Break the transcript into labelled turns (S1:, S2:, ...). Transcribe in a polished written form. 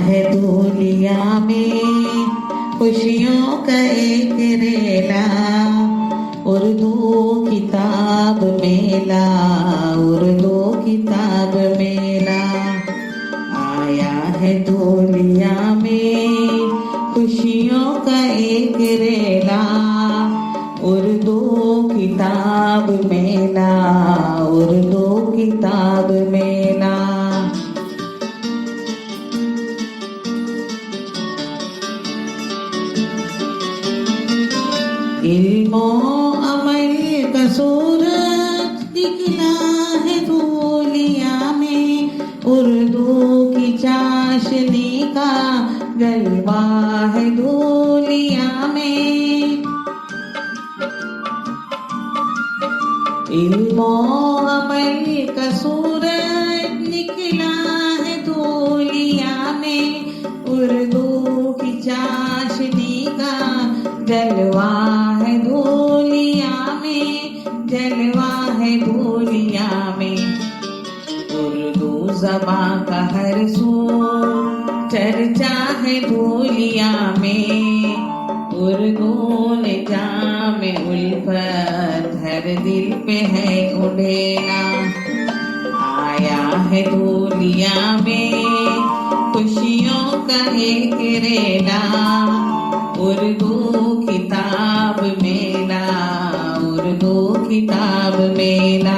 S1: है दुनिया में खुशियों का एक रेला, उर्दू किताब मेला, उर्दू किताब मेला। आया है दुनिया में खुशियों का एक रेला, उर्दू किताब मेला, उर्दू किताब मेला। इल्मो अमल का सूरज निकला है दुनिया में, उर्दू की चाशनी का जलवा है दुनिया में। इल्मो अमल का सूरज निकला है दुनिया में, उर्दू की चाशनी का जलवा है दुनिया में, जलवा है दुनिया में। उर्दू ज़बां का हर सू चर्चा है दुनिया में, उर्दू ने जामे उल्फत हर दिल पे है उड़ेना। आया है दुनिया में खुशियों का एक रेला, उर्दू किताब मेला, उर्दू किताब मेला।